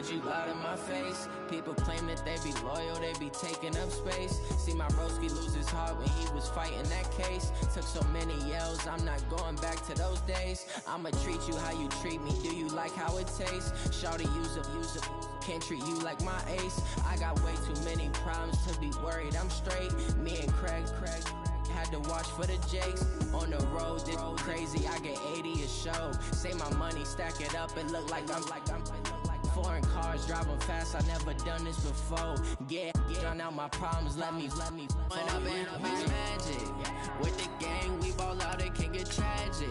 heard you loud in my face. People claim that they be loyal, they be taking up space. See my broski lose his heart when he was fighting that case. Took so many yells, I'm not going back to those days. I'ma treat you how you treat me, do you like how it tastes? Shawty, use up, can't treat you like my ace. I got way too many problems to be worried, I'm straight. Me and Craig had to watch for the Jakes. On the road, this crazy, I get 80 a show. Say my money, stack it up, and look like I'm foreign cars, driving fast, I never done this before. Get drown out my problems, let me When up in magic, with the gang, we ball out, it can get tragic.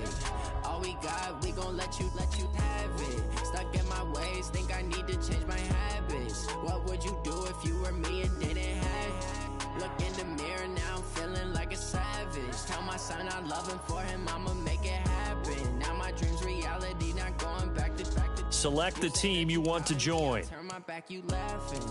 All we got, we gon' let you have it. Stuck in my ways, think I need to change my habits. What would you do if you were me and didn't have it? Look in the mirror, now I'm feeling like a savage. Tell my son I love him, for him I'ma make it happen. Now my dream's reality, not going back to Select the team you want to join. Turn my back, you laughing.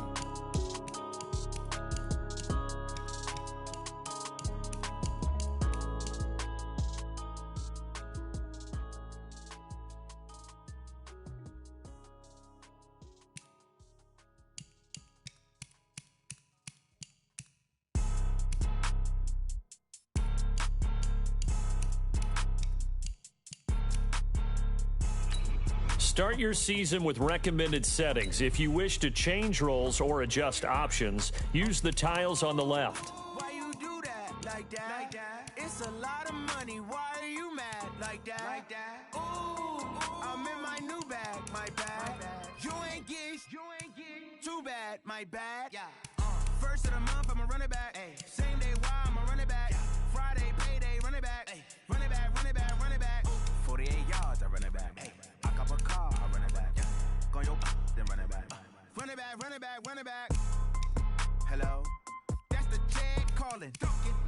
Start your season with recommended settings. If you wish to change roles or adjust options, use the tiles on the left. Why you do that like that? It's a lot of money. Why are you mad like that? Ooh, I'm in my new bag, my bad. You ain't get too bad, my bad. First of the month, I'ma run it back. Same day, why I'ma run it back. Friday, payday, run it back. Run it back, run it back, run it back. 48 yards, I run it back. I cop a car, I run it back. Go your then run it back. Run it back, run it back, run it back. Hello? That's the jag calling.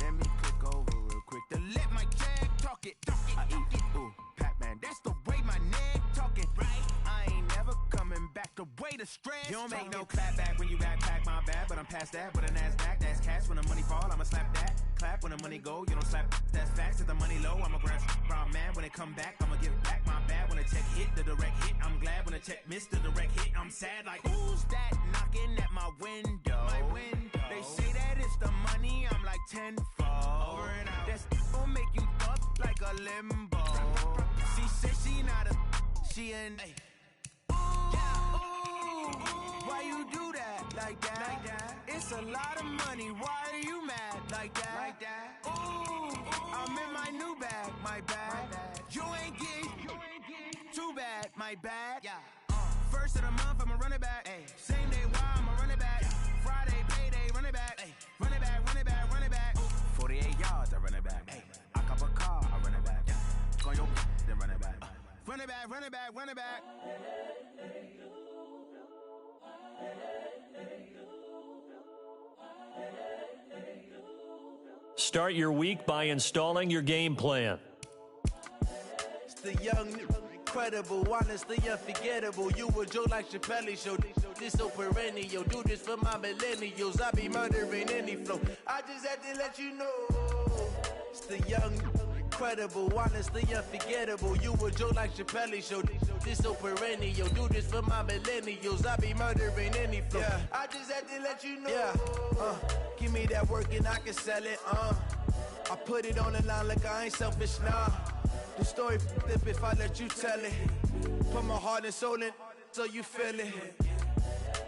Let me click over real quick to let my jag talk it. I eat it, ooh, Pac-Man. That's the way my neck talking. Right? I ain't never coming back the way the stress. You don't make no clap back when you backpack, my bad. But I'm past that with a NASDAQ. That's cash when the money fall, I'ma slap that. Clap when the money go, you don't slap. That's facts. If the money low, I'ma grab brown man. When it come back, I'ma give back my bad. When the check hit, the direct hit, I'm glad. When the check missed the direct hit, I'm sad. Like, who's that knocking at my window? My window. They say that it's the money, I'm like tenfold. Over and out. That's gon' make you up like a limbo. She said she not a, she an. Why you do that like that? It's a lot of money. Why are you mad like that? Ooh, I'm in my new bag, my bad. You ain't get too bad, my bad. First of the month, I'ma run it back. Same day, why I'ma run it back. Friday, payday, run it back. Run it back, run it back, run it back. 48 yards, I run it back. I cop a car, I run it back. Go your then run it back. Run it back, run it back, run it back. Start your week by installing your game plan. It's the young, incredible, honestly unforgettable. You a Joe like Chappelle show. This so perennial. Do this for my millennials. I be murdering any flow. I just had to let you know. It's the young, incredible, honestly unforgettable. You a Joe like Chappelle show. This so perennial. Do this for my millennials. I be murdering any flow. Yeah. I just had to let you know. Yeah. Give me that work and I can sell it. I put it on the line like I ain't selfish, nah. The story flip if I let you tell it. Put my heart and soul in so you feel it.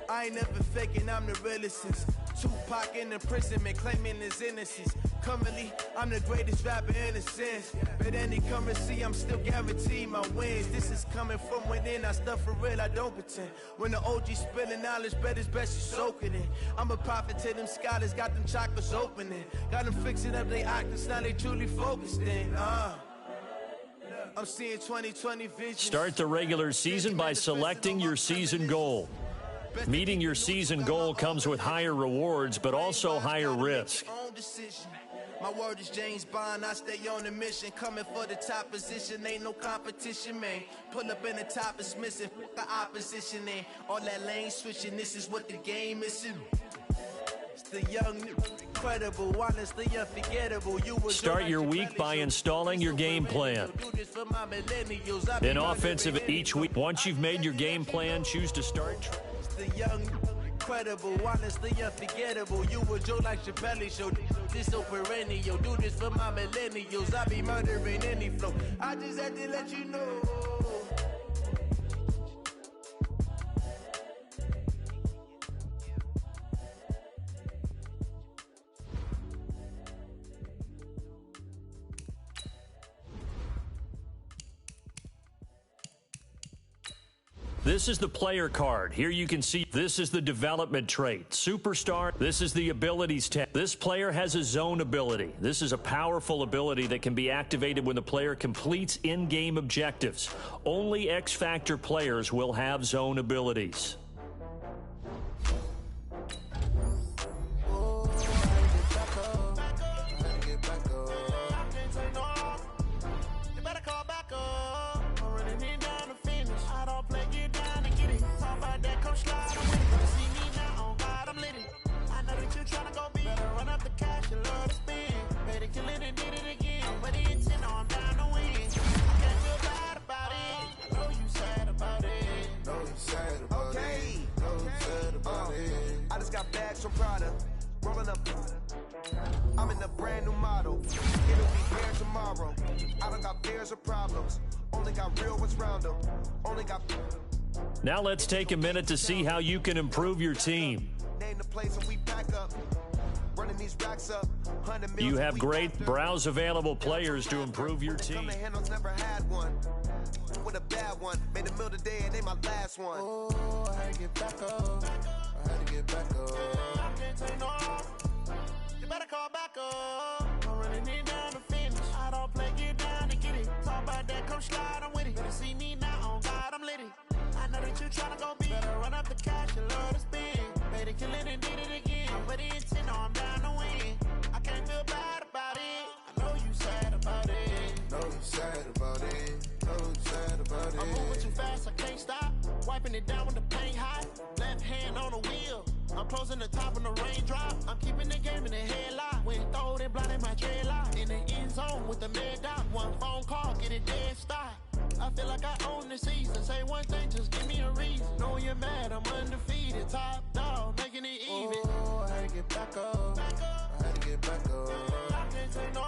I ain't never faking, I'm the realest since Tupac in imprisonment, claiming his innocence. Currently, I'm the greatest rapper in a sense. But any currency, I'm still guaranteed my wins. This is coming from within, I stuff for real, I don't pretend. When the OG spilling knowledge, bet it's best you soaking it. I'm a prophet to them scholars, got them chakras opening. Got them fixing up they octaves, now they truly focused in. I'm seeing 2020 vision. Start the regular season by selecting your season goal. Meeting your season goal comes with higher rewards, but also higher risk. My word is James Bond, I stay on a mission. Coming for the top position, ain't no competition, man. Pull up in the top is missing, the opposition in. All that lane switching, this is what the game is. It's the young, incredible, honestly unforgettable. Start your week by installing your game plan. In offensive each week, once you've made your game plan, choose to start. the young, incredible, honestly unforgettable. You a Joe like Chappelle show. This so perennial. Do this for my millennials. I be murdering any flow. I just had to let you know. This is the player card. Here you can see this is the development trait. Superstar. This is the abilities tab. This player has a zone ability. This is a powerful ability that can be activated when the player completes in-game objectives. Only X-Factor players will have zone abilities. From Prada, rolling up. I'm in a brand new model. It'll be here tomorrow. I don't got fears or problems. Only got real ones round them. Only got. Now let's take a minute to see how you can improve your team. Name the place and we pack up. Running these racks up. You have great browse available players to improve your team. Never had one. With a bad one. Made a meal today and they my last one. Oh, I had to get back up. I had to get back up. I can't take no. You better call back up. I'm running it down to finish. I don't play, get down and get it. Talk about that, come slide, I'm with it. Better see me now, on God, I'm lit it. I know that you tryna go big. Better run up the cash, you love to spin. Made it, kill it, and did it again. But the intent, no, I'm down to win. I can't feel bad about it. I know you sad about it. Know you sad about it. Know you sad about it. I'm moving too fast, I can't stop. Wiping it down with the paint hot. Left hand on the wheel. I'm closing the top of the raindrop. I'm keeping the game in the headlock. When throwed and blinded my dreadlock. In the end zone with the mad dot. One phone call, get it dead stop. I feel like I own the season. Say one thing, just give me a reason. Know you're mad, I'm undefeated. Top dog, making it even. Oh, I had to get back up. I had to get back up. I can't take no.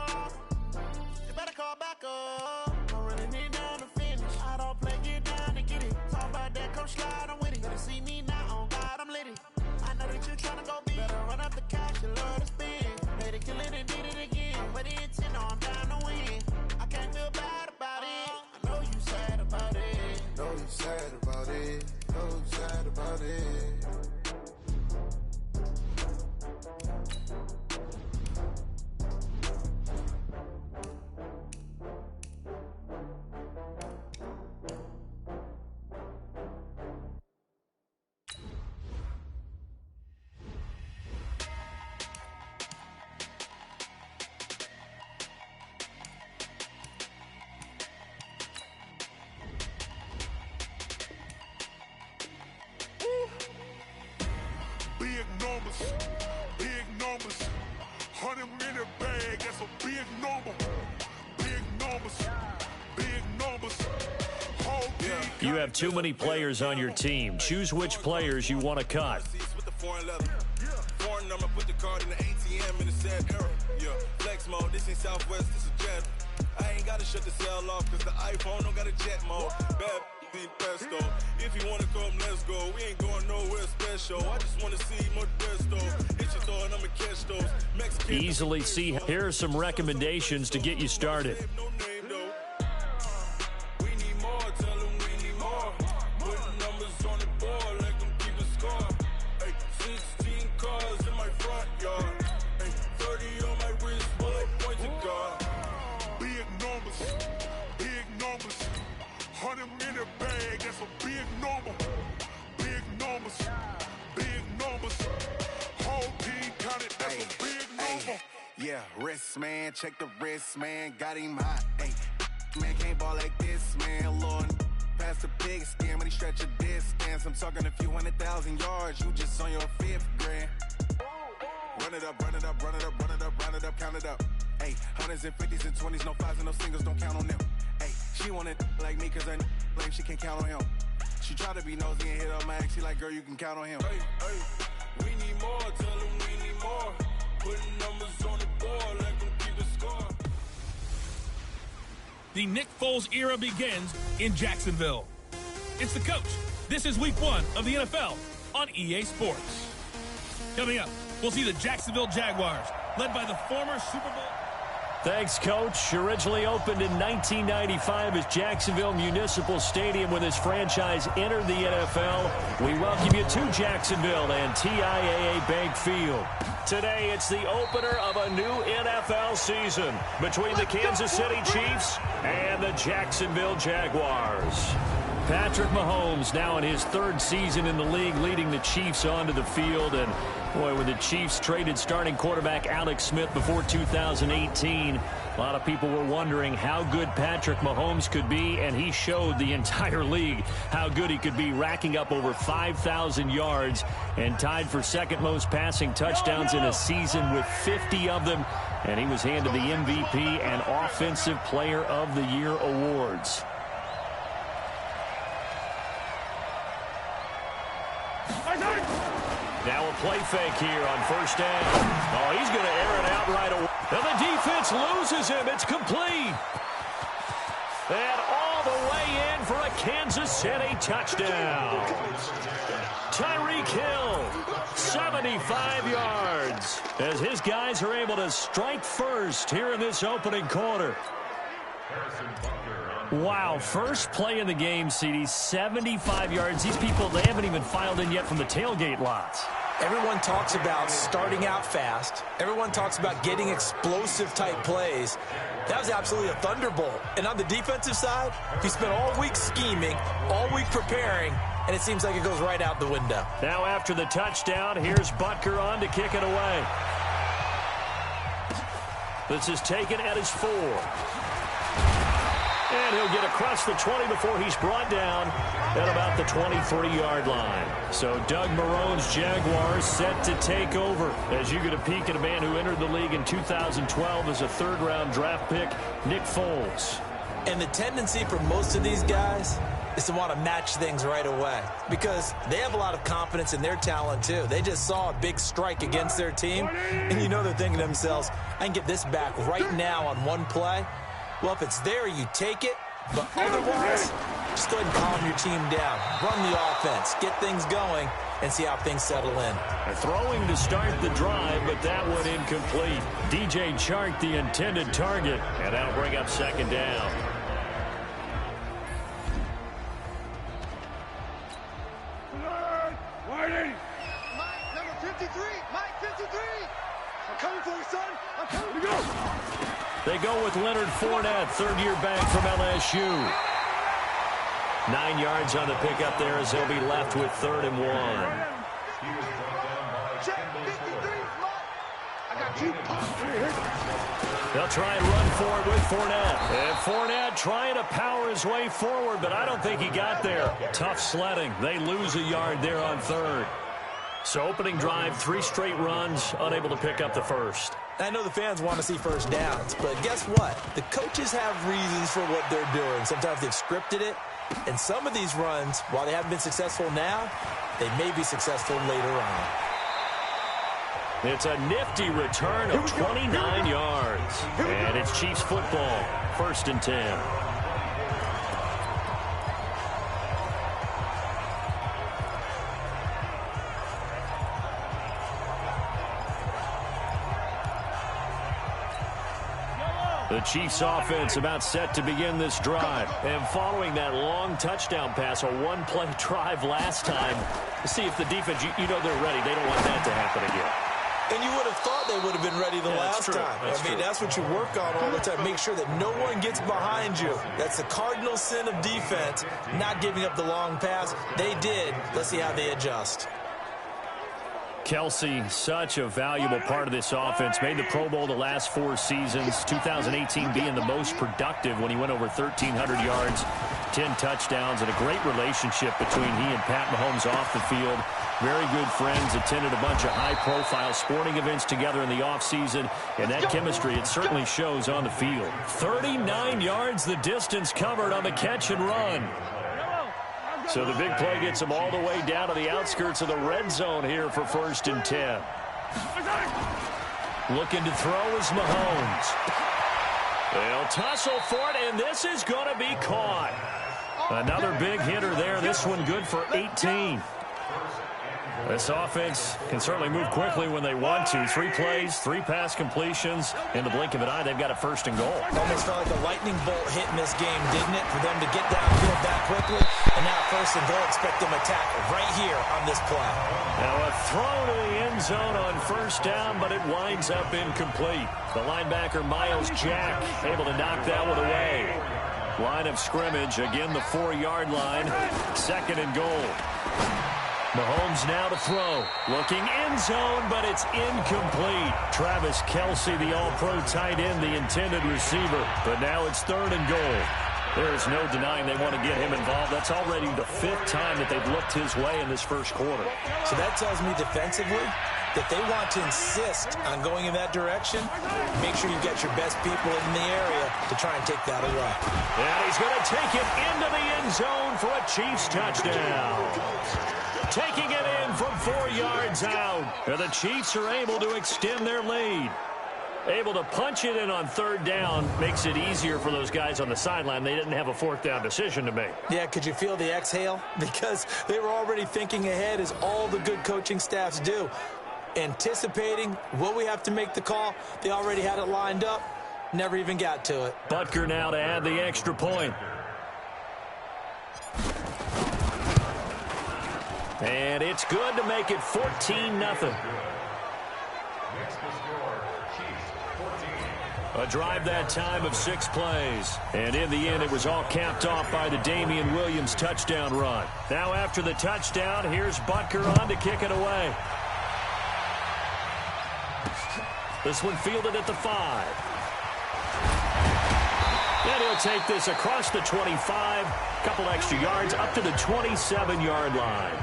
You better call back up. I'm running it down to finish. I don't play, get down and get it. Talk about that, come slide, I'm with it. Better see me now, on God, I'm lit it. I know that you tryna go big. Better run up the cash, you love to spin. Made it, kill it, and did it again. But the intent, no, I'm down to win. I can't feel bad about it. I know you sad about it. Know you sad about it. Know you sad about it. Big numbers, 100-minute bag, that's a big number. Big numbers, big numbers. You have too many players on your team. Choose which players you want to cut. Foreign number, put the card in the ATM in the sad era. Yeah, flex mode, this ain't Southwest, this is Jet. I ain't gotta shut the cell off, cause the iPhone don't got a jet mode. Bad pesto. If you wanna come, let's go. We ain't going nowhere special. I just wanna see more Modesto. Hit your door and I'ma catch those. Mexican Easily see. Here are some recommendations to get you started. We need more, tell them we need more. Putting numbers on the board like them keep a score. Hey, 16 cars in my front yard. Hey, 30 on my wrist, while I point to God. Big numbers, 100-minute bag, that's a big number. Big numbers, whole team counted, that's a big number. Yeah, wrist man, check the wrist man, got him hot. Ay, man can't ball like this, man. Lord, past the pig skin, but he stretch a distance. I'm talking a few 100,000 yards, you just on your 5th grand. Run it up, run it up, run it up, run it up, run it up, count it up. Ay, 100s and 50s and 20s, no 5s and no singles, don't count on them. Ay, she want it like me, cause I claim she can't count on him. She try to be nosy and hit on Max. She like, girl, you can count on him. Hey, hey, we need more. Tell them we need more. Putting numbers on the board. Let them keep the score. The Nick Foles era begins in Jacksonville. It's the coach. This is week 1 of the NFL on EA Sports. Coming up, we'll see the Jacksonville Jaguars, led by the former Super Bowl. Thanks, Coach. Originally opened in 1995 as Jacksonville Municipal Stadium when this franchise entered the NFL. We welcome you to Jacksonville and TIAA Bank Field. Today, it's the opener of a new NFL season between the Kansas City Chiefs and the Jacksonville Jaguars. Patrick Mahomes now in his 3rd season in the league, leading the Chiefs onto the field. And, boy, when the Chiefs traded starting quarterback Alex Smith before 2018, a lot of people were wondering how good Patrick Mahomes could be, and he showed the entire league how good he could be, racking up over 5,000 yards and tied for 2nd most passing touchdowns in a season with 50 of them. And he was handed the MVP and Offensive Player of the Year awards. Now a play fake here on 1st down. Oh, he's going to air it out right away. And the defense loses him. It's complete. And all the way in for a Kansas City touchdown. Tyreek Hill, 75 yards, as his guys are able to strike first here in this opening quarter. Wow, first play in the game, CD, 75 yards. These people, they haven't even filed in yet from the tailgate lots. Everyone talks about starting out fast. Everyone talks about getting explosive-type plays. That was absolutely a thunderbolt. And on the defensive side, he spent all week scheming, all week preparing, and it seems like it goes right out the window. Now after the touchdown, here's Butker on to kick it away. This is taken at his 4. And he'll get across the 20 before he's brought down at about the 23-yard line. So Doug Marrone's Jaguars set to take over as you get a peek at a man who entered the league in 2012 as a 3rd-round draft pick, Nick Foles. And the tendency for most of these guys is to want to match things right away because they have a lot of confidence in their talent, too. They just saw a big strike against their team, and you know they're thinking to themselves, I can get this back right now on one play. Well, if it's there, you take it. But otherwise, just go ahead and calm your team down. Run the offense. Get things going and see how things settle in. Throwing to start the drive, but that one incomplete. DJ Chark, the intended target, and that'll bring up 2nd down. Whiting! Mike, number 53! Mike, 53! I'm coming for you, son! I'm coming to go! They go with Leonard Fournette, 3rd-year back from LSU. 9 yards on the pickup there as they'll be left with 3rd and 1. Check 53, I got you. They'll try and run forward with Fournette. And Fournette trying to power his way forward, but I don't think he got there. Tough sledding. They lose a yard there on 3rd. So opening drive, 3 straight runs, unable to pick up the first. I know the fans want to see first downs, but guess what? The coaches have reasons for what they're doing. Sometimes they've scripted it, and some of these runs, while they haven't been successful now, they may be successful later on. It's a nifty return of 29 yards, and it's Chiefs football, 1st and 10. The Chiefs offense about set to begin this drive. And following that long touchdown pass, a 1-play drive last time, to see if the defense, you know they're ready. They don't want that to happen again. And you would have thought they would have been ready the last time. That's what you work on all the time. Make sure that no one gets behind you. That's the cardinal sin of defense, not giving up the long pass. They did. Let's see how they adjust. Kelsey, such a valuable part of this offense. Made the Pro Bowl the last 4 seasons. 2018 being the most productive when he went over 1,300 yards, 10 touchdowns, and a great relationship between he and Pat Mahomes off the field. Very good friends, attended a bunch of high-profile sporting events together in the offseason, and that chemistry, it certainly shows on the field. 39 yards the distance covered on the catch and run. So the big play gets them all the way down to the outskirts of the red zone here for 1st and 10. Looking to throw is Mahomes. They'll tussle for it, and this is going to be caught. Another big hitter there. This one good for 18. This offense can certainly move quickly when they want to. 3 plays, 3 pass completions. In the blink of an eye, they've got a 1st and goal. Almost felt like a lightning bolt hit in this game, didn't it? For them to get downfield that quickly. And now 1st and goal, expect them to tackle right here on this play. Now a throw to the end zone on 1st down, but it winds up incomplete. The linebacker, Miles Jack, able to knock that one away. Line of scrimmage, again the 4-yard line. 2nd and goal. Mahomes now to throw. Looking end zone, but it's incomplete. Travis Kelce, the all-pro tight end, the intended receiver. But now it's 3rd and goal. There is no denying they want to get him involved. That's already the 5th time that they've looked his way in this 1st quarter. So that tells me defensively that they want to insist on going in that direction. Make sure you get your best people in the area to try and take that away. And he's going to take it into the end zone for a Chiefs touchdown. Taking it in from 4 yards out. And the Chiefs are able to extend their lead. Able to punch it in on 3rd down. Makes it easier for those guys on the sideline. They didn't have a 4th down decision to make. Yeah, could you feel the exhale? Because they were already thinking ahead, as all the good coaching staffs do. Anticipating what we have to make the call. They already had it lined up. Never even got to it. Butker now to add the extra point. And it's good to make it 14-0. A drive that time of 6 plays. And in the end, it was all capped off by the Damian Williams touchdown run. Now after the touchdown, here's Butker on to kick it away. This one fielded at the 5. And he'll take this across the 25. Couple extra yards up to the 27-yard line.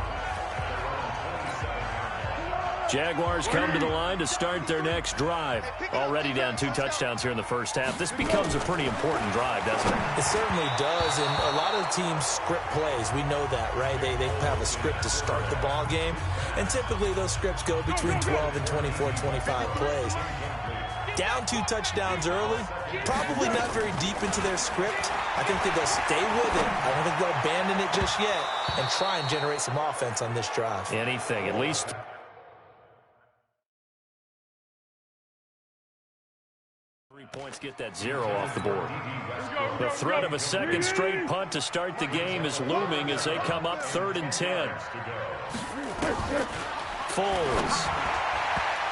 Jaguars come to the line to start their next drive. Already down 2 touchdowns here in the 1st half. This becomes a pretty important drive, doesn't it? It certainly does, and a lot of the teams script plays. We know that, right? They have a script to start the ball game, and typically those scripts go between 12 and 24, 25 plays. Down 2 touchdowns early, probably not very deep into their script. I think that they'll stay with it. I don't think they'll abandon it just yet and try and generate some offense on this drive. Anything, at least 3 points, get that 0 off the board. The threat of a 2nd straight punt to start the game is looming as they come up 3rd and 10. Foles.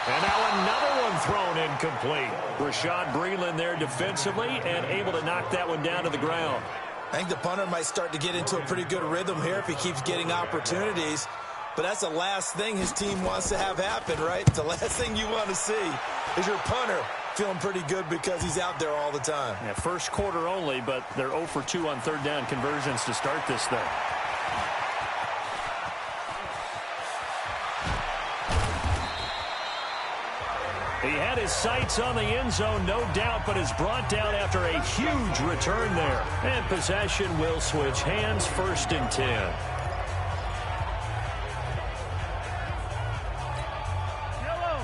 And now another one thrown incomplete. Rashad Breeland there defensively and able to knock that one down to the ground. I think the punter might start to get into a pretty good rhythm here if he keeps getting opportunities. But that's the last thing his team wants to have happen, right? The last thing you want to see is your punter feeling pretty good because he's out there all the time. Yeah, 1st quarter only, but they're 0 for 2 on 3rd down conversions to start this thing. He had his sights on the end zone, no doubt, but is brought down after a huge return there. And possession will switch hands, 1st and 10.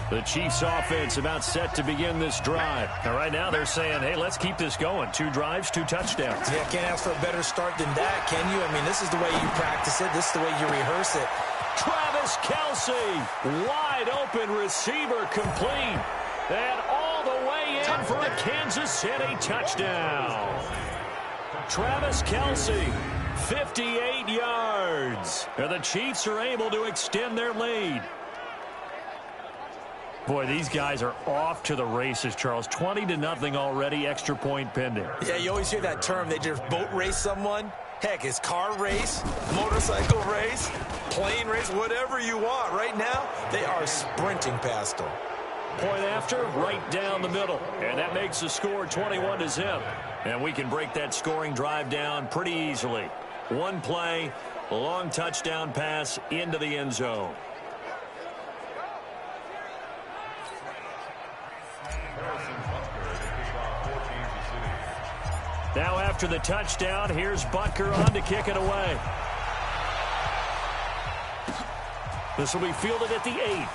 The Chiefs offense about set to begin this drive. And right now they're saying, hey, let's keep this going. 2 drives, 2 touchdowns. Yeah, can't ask for a better start than that, can you? I mean, this is the way you practice it. This is the way you rehearse it. Travis Kelce, wide open receiver, complete. And all the way in for a Kansas City touchdown. Travis Kelce, 58 yards. And the Chiefs are able to extend their lead. Boy, these guys are off to the races, Charles. 20-0 already, extra point pending. Yeah, you always hear that term. They just boat race someone. Heck, it's car race, motorcycle race, plane race, whatever you want. Right now, they are sprinting past them. Point after, right down the middle. And that makes the score 21-0. And we can break that scoring drive down pretty easily. 1 play, a long touchdown pass into the end zone. Now after the touchdown, here's Butker on to kick it away. This will be fielded at the 8.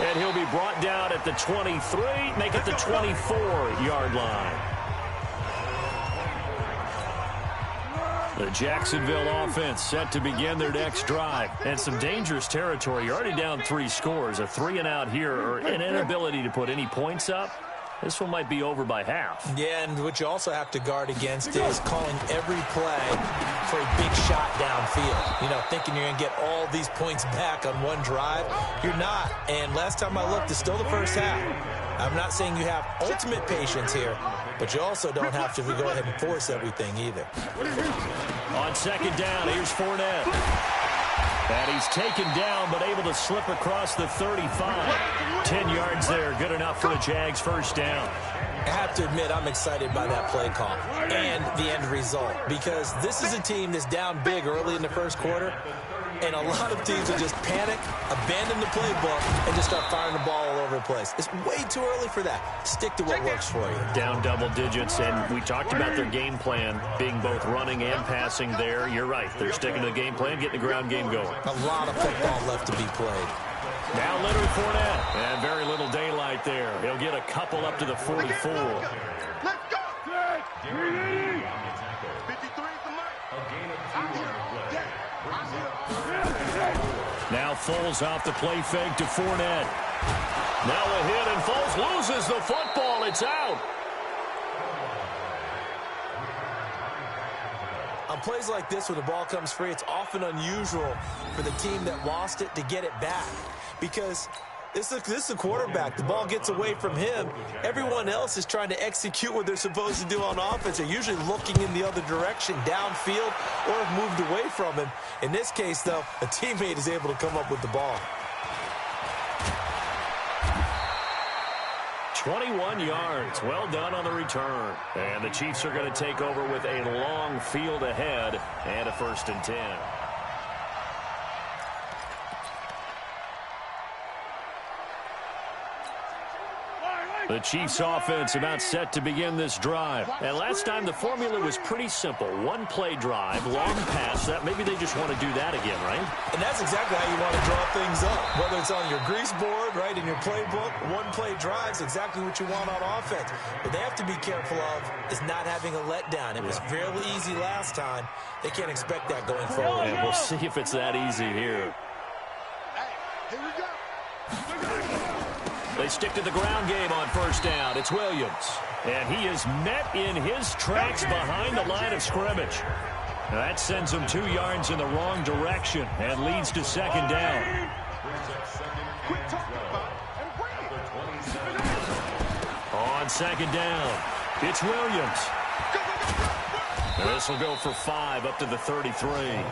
And he'll be brought down at the 23, make it the 24-yard line. The Jacksonville offense set to begin their next drive. And some dangerous territory. You're already down 3 scores. A 3-and-out here, or an inability to put any points up. This one might be over by half. Yeah, and what you also have to guard against is calling every play for a big shot downfield. You know, thinking you're going to get all these points back on one drive. You're not. And last time I looked, it's still the first half. I'm not saying you have ultimate patience here, but you also don't have to go ahead and force everything either. On second down, here's Fournette. And he's taken down, but able to slip across the 35. 10 yards there, good enough for the Jags' first down. I have to admit, I'm excited by that play call and the end result, because this is a team that's down big early in the first quarter, and a lot of teams will just panic, abandon the playbook, and just start firing the ball all over the place. It's way too early for that. Stick to what works for you. Down double digits, and we talked about their game plan being both running and passing there. You're right. They're sticking to the game plan, getting the ground game going. A lot of football left to be played. Now Leonard Fournette, and very little daylight there. He'll get a couple up to the 44. Let's go! 53 Now Foles off the play fake to Fournette. Now a hit, and Foles loses the football. It's out. On plays like this, when the ball comes free, it's often unusual for the team that lost it to get it back, because this is a quarterback. The ball gets away from him. Everyone else is trying to execute what they're supposed to do on offense. They're usually looking in the other direction, downfield, or have moved away from him. In this case, though, a teammate is able to come up with the ball. 21 yards. Well done on the return. And the Chiefs are going to take over with a long field ahead and a 1st and 10. The Chiefs offense about set to begin this drive. And last time the formula was pretty simple. One play drive, long pass. Maybe they just want to do that again, right? And that's exactly how you want to draw things up. Whether it's on your grease board, right, in your playbook, one play drive is exactly what you want on offense. What they have to be careful of is not having a letdown. It was fairly easy last time. They can't expect that going forward. And we'll see if it's that easy here. Here we go. They stick to the ground game on 1st down. It's Williams. And he is met in his tracks behind the line of scrimmage. That sends him 2 yards in the wrong direction and leads to 2nd down. On 2nd down, it's Williams. This will go for 5 up to the 33.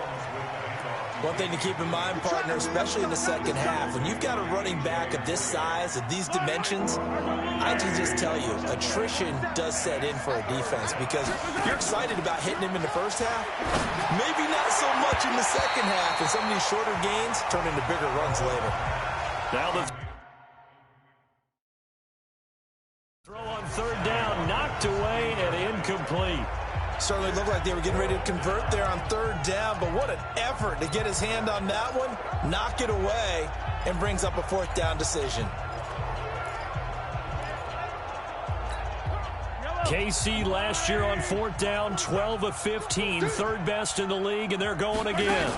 One thing to keep in mind, partner, especially in the second half, when you've got a running back of this size, of these dimensions, I can just tell you, attrition does set in for a defense, because you're excited about hitting him in the first half. Maybe not so much in the second half, and some of these shorter gains turn into bigger runs later. Now the throw on 3rd down, knocked away and incomplete. Certainly looked like they were getting ready to convert there on 3rd down, but what an effort to get his hand on that one, knock it away, and brings up a 4th down decision. KC last year on 4th down, 12 of 15, 3rd best in the league, and they're going again.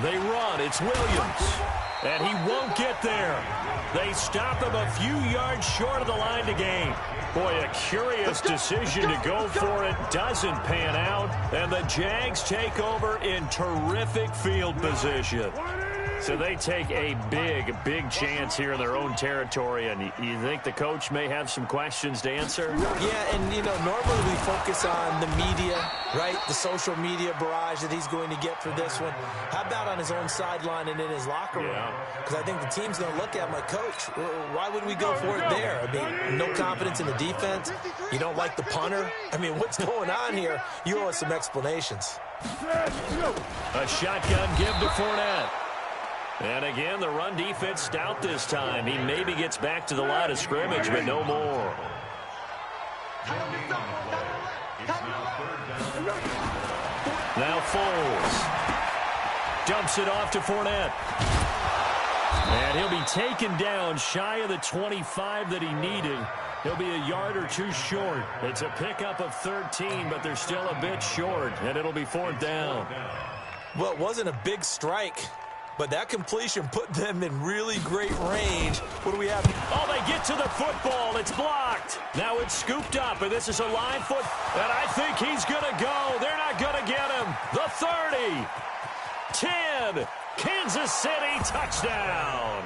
They run, it's Williams, and he won't get there. They stop him a few yards short of the line to gain. Boy, a curious decision to go for it. Doesn't pan out. And the Jags take over in terrific field position. So they take a big chance here in their own territory. And you think the coach may have some questions to answer? Yeah, and, you know, normally we focus on the media, right? The social media barrage that he's going to get for this one. How about on his own sideline and in his locker room? Because I think the team's going to look at him like, Coach, why would we go for it there? I mean, no confidence in the defense. You don't like the punter. I mean, what's going on here? You owe us some explanations. A shotgun give to Fournette. And again, the run defense stout this time. He maybe gets back to the line of scrimmage, but no more. Now Foles. dumps it off to Fournette. And he'll be taken down shy of the 25 that he needed. He'll be a yard or two short. It's a pickup of 13, but they're still a bit short, and it'll be 4th down. Well, it wasn't a big strike, but that completion put them in really great range. What do we have? Oh, they get to the football. It's blocked. Now it's scooped up, and this is a live foot. And I think he's going to go. They're not going to get him. The 30. 10. Kansas City touchdown.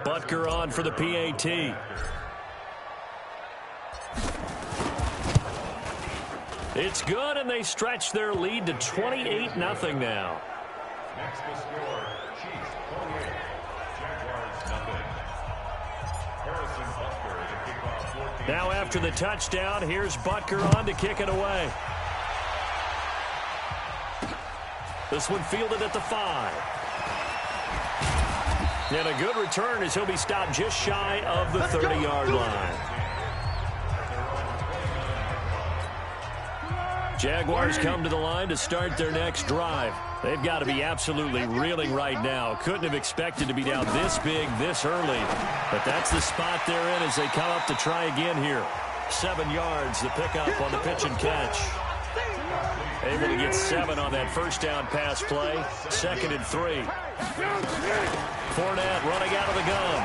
Butker on for the PAT. It's good, and they stretch their lead to 28-0 now. Next to score, Chiefs 48, Jaguars nothing. Harrison Butker to kick off 14. Now after the touchdown, here's Butker on to kick it away. This one fielded at the 5. And a good return as he'll be stopped just shy of the 30-yard line. Jaguars come to the line to start their next drive. They've got to be absolutely reeling right now. Couldn't have expected to be down this big, this early. But that's the spot they're in as they come up to try again here. 7 yards, the pickup on the pitch and catch. Able to get 7 on that first down pass play. 2nd and 3. Fournette running out of the gun.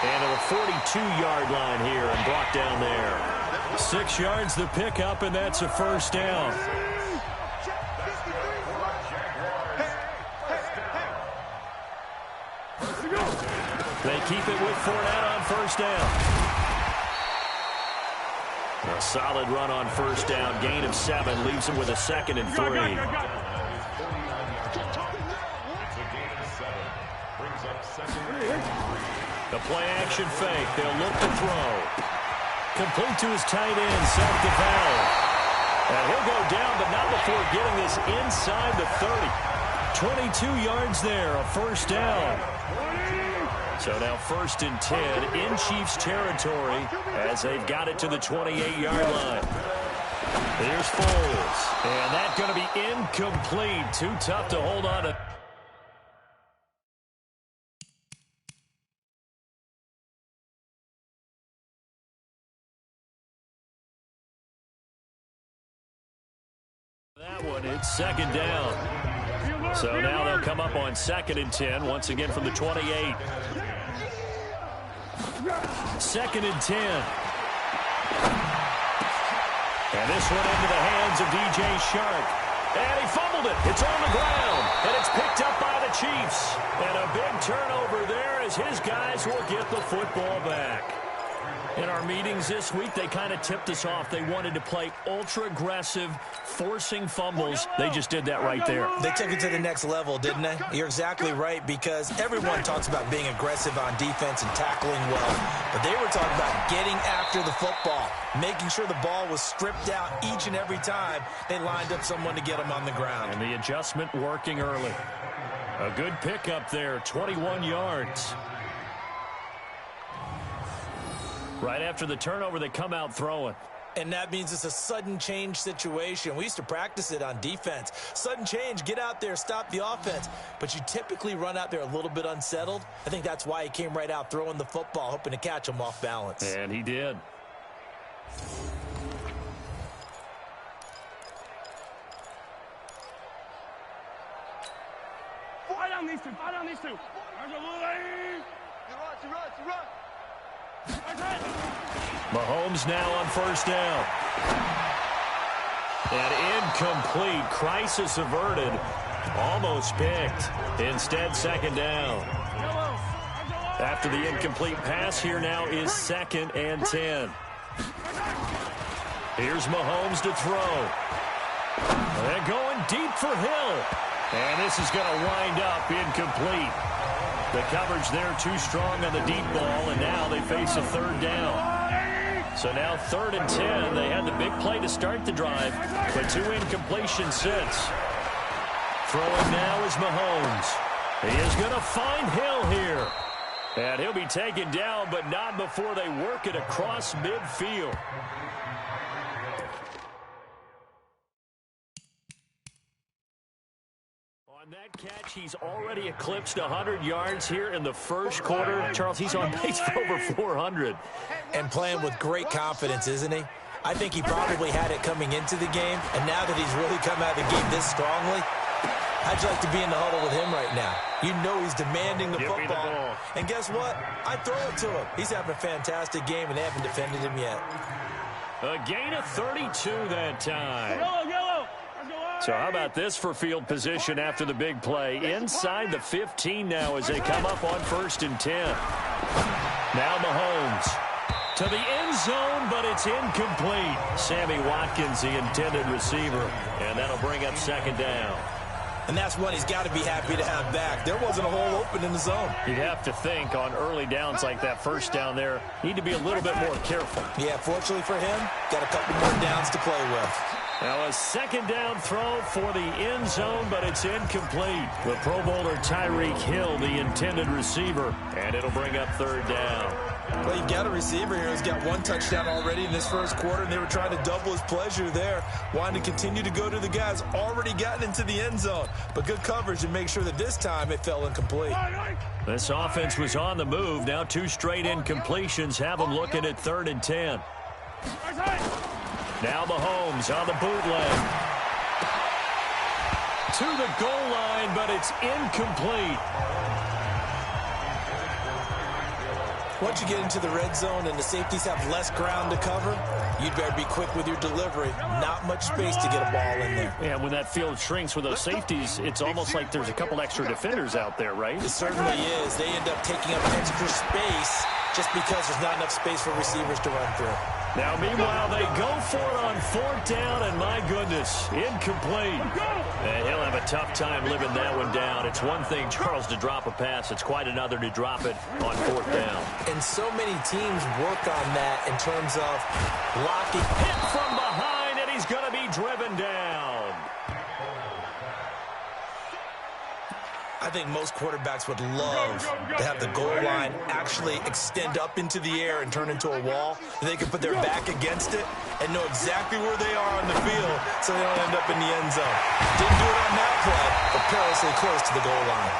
And to the 42-yard line here and brought down there. 6 yards the pickup, and that's a first down. They keep it with Fournette on first down. A solid run on first down. Gain of 7 leaves him with a 2nd and 3. The play-action fake. They'll look to throw. Complete to his tight end, Seth DeVal. And he'll go down, but not before getting this inside the 30. 22 yards there, a first down. So now 1st and 10 in Chiefs territory as they've got it to the 28-yard line. Here's Foles. And that's going to be incomplete. Too tough to hold on to. That one, it's 2nd down. So now they'll come up on 2nd and 10, once again from the 28. 2nd and 10. And this one into the hands of DJ Shark. And he fumbled it. It's on the ground. And it's picked up by the Chiefs. And a big turnover there as his guys will get the football back. In our meetings this week, they kind of tipped us off. They wanted to play ultra-aggressive, forcing fumbles. They just did that right there. They took it to the next level, didn't they? You're exactly right, because everyone talks about being aggressive on defense and tackling well. But they were talking about getting after the football, making sure the ball was stripped out each and every time they lined up someone to get them on the ground. And the adjustment working early. A good pickup there, 21 yards. Right after the turnover, they come out throwing. And that means it's a sudden change situation. We used to practice it on defense. Sudden change, get out there, stop the offense. But you typically run out there a little bit unsettled. I think that's why he came right out throwing the football, hoping to catch him off balance. And he did. Fight on these two. Fight on these two. Run. Mahomes now on first down. And incomplete. Crisis averted. Almost picked. Instead, 2nd down. After the incomplete pass, here now is 2nd and 10. Here's Mahomes to throw. And going deep for Hill. And this is going to wind up incomplete. The coverage there too strong on the deep ball, and now they face a 3rd down. So now 3rd and 10. They had the big play to start the drive, but 2 incompletions since. Throwing now is Mahomes. He is going to find Hill here. And he'll be taken down, but not before they work it across midfield. On that catch, he's already eclipsed 100 yards here in the first quarter. Charles, he's on pace for over 400. And playing with great confidence, isn't he? I think he probably had it coming into the game, and now that he's really come out of the game this strongly, how'd you like to be in the huddle with him right now? You know he's demanding the football. And guess what? I throw it to him. He's having a fantastic game, and they haven't defended him yet. A gain of 32 that time. So how about this for field position after the big play? Inside the 15 now as they come up on 1st and 10. Now Mahomes to the end zone, but it's incomplete. Sammy Watkins, the intended receiver, and that'll bring up 2nd down. And that's one he's got to be happy to have back. There wasn't a hole open in the zone. You'd have to think on early downs like that 1st down there, need to be a little bit more careful. Yeah, fortunately for him, got a couple more downs to play with. Now a 2nd down throw for the end zone, but it's incomplete. The Pro Bowler Tyreek Hill, the intended receiver, and it'll bring up 3rd down. Well, you've got a receiver here who's got 1 touchdown already in this first quarter, and they were trying to double his pleasure there, wanting to continue to go to the guys already gotten into the end zone. But good coverage to make sure that this time it fell incomplete. This offense was on the move. Now 2 straight incompletions have them looking at 3rd and 10. Now Mahomes on the bootleg. To the goal line, but it's incomplete. Once you get into the red zone and the safeties have less ground to cover, you'd better be quick with your delivery. Not much space to get a ball in there. Yeah, when that field shrinks with those safeties, it's almost like there's a couple extra defenders out there, right? It certainly is. They end up taking up extra space just because there's not enough space for receivers to run through. Now, meanwhile, they go for it on 4th down, and my goodness, incomplete. And he'll have a tough time living that one down. It's one thing, Charles, to drop a pass. It's quite another to drop it on 4th down. And so many teams work on that in terms of blocking. Hit from behind, and he's going to be driven down. I think most quarterbacks would love to have the goal line actually extend up into the air and turn into a wall. And they can put their back against it and know exactly where they are on the field so they don't end up in the end zone. Didn't do it on that play, but perilously close to the goal line.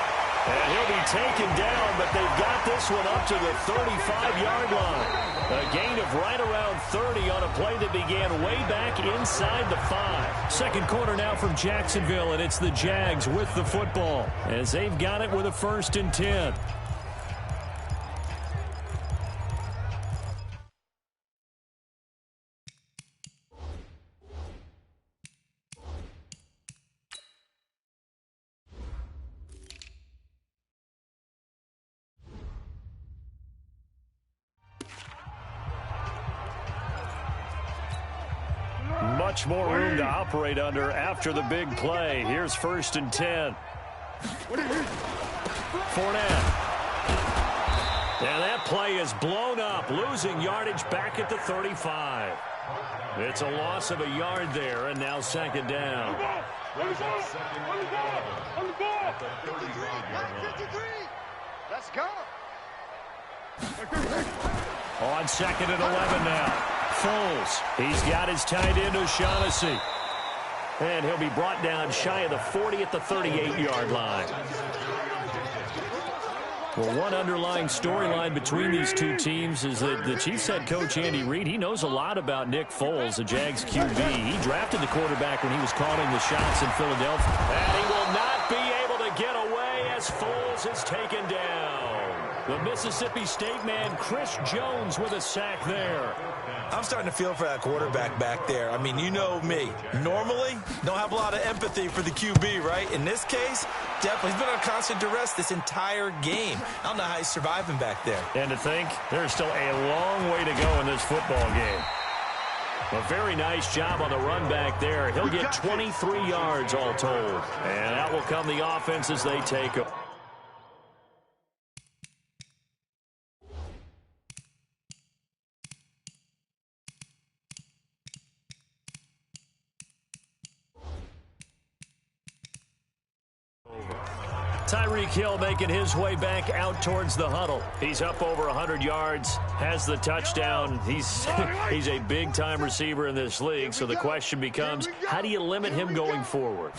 And he'll be taken down, but they've got this one up to the 35-yard line. A gain of right around 30 on a play that began way back inside the 5. Second quarter now from Jacksonville, and it's the Jags with the football as they've got it with a 1st and 10. Much more room to operate under after the big play. Here's 1st and 10. Fournette. And that play is blown up, losing yardage back at the 35. It's a loss of a yard there, and now 2nd down. Let's go. On 2nd and 11 now. Foles. He's got his tight end O'Shaughnessy. And he'll be brought down shy of the 40 at the 38-yard line. Well, one underlying storyline between these two teams is that the Chiefs head coach Andy Reid, he knows a lot about Nick Foles, the Jags QB. He drafted the quarterback when he was calling the shots in Philadelphia. And he will not be able to get away as Foles is taken down. The Mississippi State man, Chris Jones, with a sack there. I'm starting to feel for that quarterback back there. I mean, you know me. Normally, don't have a lot of empathy for the QB, right? In this case, definitely. He's been on constant duress this entire game. I don't know how he's surviving back there. And to think, there's still a long way to go in this football game. A very nice job on the run back there. He'll get 23 yards all told. And out will come the offense as they take him. Tyreek Hill making his way back out towards the huddle. He's up over 100 yards, has the touchdown. He's a big-time receiver in this league, so the question becomes, how do you limit him going forward?